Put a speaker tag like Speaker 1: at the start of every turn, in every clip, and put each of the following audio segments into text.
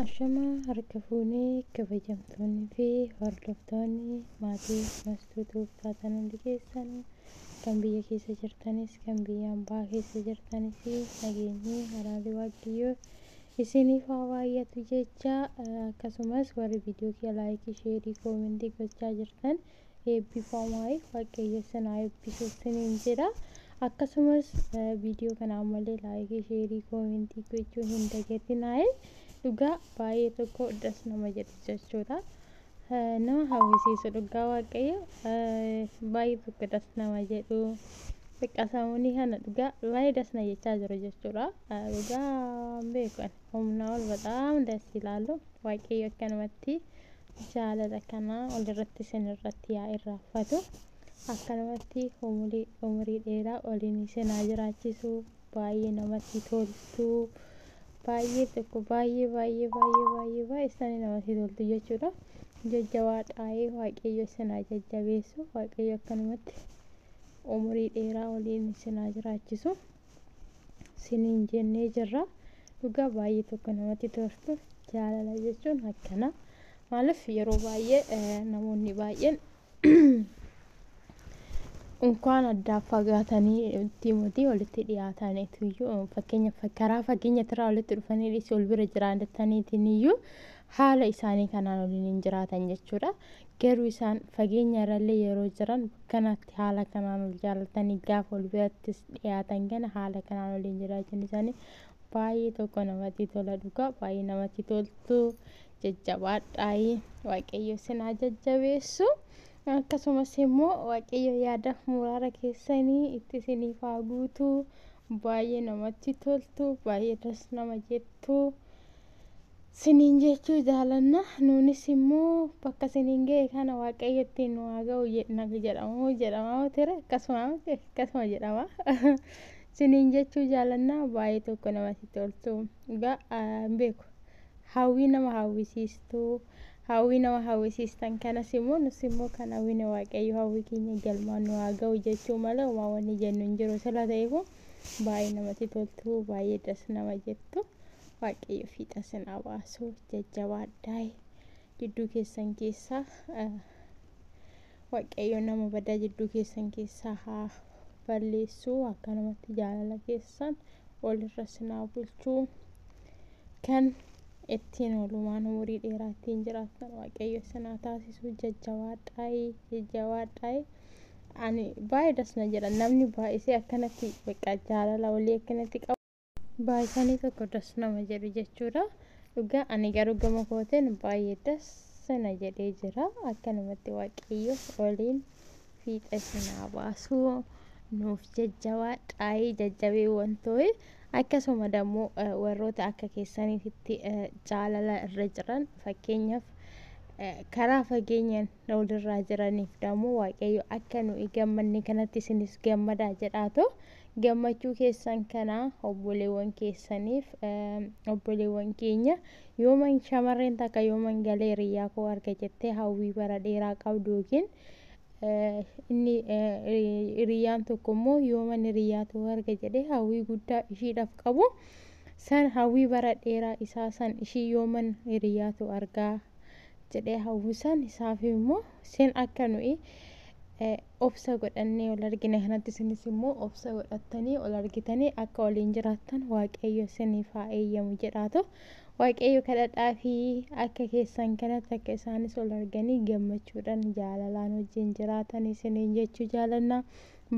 Speaker 1: Ashama harka fuunee kabajamtoonni fi hordoftoonni maatii mastuutuuf taatan hundi keessan kan biyya keessa jirtanis kan biyya ambaa keessa jirtanis nageenyi araarri waaqayyoo isiniif haa baay'atu jecha akkasumas warri viidiyoo kee laayikii sheerii koomentii gochaa jirtan eebbifamaa waaqayyo isin haa eebbisu isiniin jedha. Akkasumas viidiyoo kana ammallee laayikii sheerii koomentii gochuu hin dagatinaa. Dhugaa baay'ee tokko das nama jedhu jechuudha. Nama hawwisiisu dhugaa waaqayyo baay'ee tokko das nama jedhu xiqqaasamuunii kana dhugaa baay'ee das na jechaa jiru jechuudha. Dhugaa beekan humna ol badaam das ilaalu waaqayyo akkanumatti jaalala kana walirratti isin irratti yaa irraanfatu akkanumatti umurii dheeraa waliin isin haa jiraachisu baay'ee namatti toltu. Baay'ee tokko baay'ee isaan namatti toltu jechuudha. Jajjabaadhaa waaqayyo isin haa jajjabeessu waaqayyo akkanumatti umurii dheeraa waliin isin haa jiraachisu isiniin jennee jirra. Dhugaa baay'ee tokko namatti toltu jaalala jechuun akkana maaliif yeroo baay'ee namoonni baay'een unkaan addaa fagaatanii tiimotii walitti dhiyaataniitu iyyuu fakkeenyaaf karaa fageenya irraa walitti dhufanii dhiisii ol bira jiraataniitiin iyyuu haala isaanii kanaan waliin hin jiraatan jechuudha. Garuu isaan fageenya irrallee yeroo jiran kanatti haala kanaan ol jaalatanii gaafa ol biratti dhiyaatan kana haala kanaan waliin jiraatan isaanii baay'ee tokko namatti tola. Dhugaa baay'ee namatti toltu jajjabaadhaa waaqayyo isin haa jajjabeessu. Akkasumas immoo waaqayyo yaada muraara keessanii itti isiniif haa guutu baay'ee namatti toltu baay'ee das nama jettu isiniin jechuu jaalanna. Nuunis immoo bakka isiniin ga'e kana waaqayyo ittiin nu haa ga'u jedhama ture akkasuma jedhama isiniin jechuu jaalanna baay'ee tokko namatti toltu. Egaa beeku hawwii nama hawwisiistu. Hawwii nama hawwisiistan kanas immoo nus immoo kan hawwii waaqayyo hawwii keenya galmaan nu haa ga'u jechuu malee homaa wanni jennu hin jiru. Sila ta'eef baay'ee namatti toltu baay'ee das nama jettu waaqayyo fiixa isin haa baasu jajjabaadhaa. Jidduu keessan keessaa waaqayyo nama badaa jidduu keessan keessaa haa balleessu akkanumatti jaalala keessan walirra isin haa bulchu kan ittiin walumaan umurii dheeraa ittiin jiraattan waaqayyo isin haa taasisu jajjabaadhaa. Ani baay'ee das na jedha namni baay'isee akkanatti bakka jaalala walii akkanatti qabu baay'isanii tokko das nama jedhu jechuudha. Dhugaa ani garuu gama kooteen baay'ee das na jedhee jira akkanumatti waaqayyo waliin fiixa isin haa baasu nuuf jajjabaadhaa jajjabee wantoota. Akkasuma dammoo warroota akka keessaniitti jaalala irra jiran fakkeenyaaf karaa fageenyaan walirraa jiraniif dammoo waaqayyo akka nuyi gammanne kanatti isinis gammadaa jedhaatu gammachuu keessan kana obboleewwan keessaniif obboleewwan keenya yooman shamarreen takka yooman galee hiriyaa koo arga jettee hawwii bara dheeraa qabdu yookiin inni hiriyaan tokko immoo yooman hiriyaatu arga jedhee hawwii guddaa ishiidhaaf qabu san hawwii bara dheeraa isaa san ishii yooman hiriyaatu argaa jedhee hawwisan isaaf immoo sen akka nuyi obsa godhannee ol argine kanatti isinis immoo obsa godhattanii ol argitanii akka waliin jiraattan waaqayyo isiniif haa eeyyamu jedhaatu. Waaqayyo kadhadhaa fi akka keessan kanatti akka isaanis ol arganii gammachuudhaan jaalalaan wajjin jiraatan isiniin jechuu jaalanna.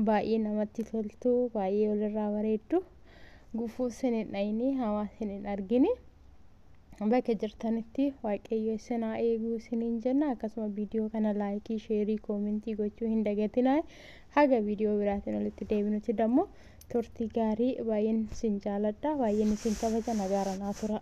Speaker 1: Baay'ee namatti toltu baay'ee walirraa bareeddu gufuu isin hin dhayini hamaa isin hin argini bakka jirtanitti waaqayyo isin haa eegu isiniin jenna. Akkasuma viidiyoo kana laayikii sheerii koomentii gochuu hin dagatinaa. Haga viidiyoo biraatiin walitti deebinutti dammoo turtii gaarii baay'een isin jaaladha baay'een isin kabaja nagaara naa tura.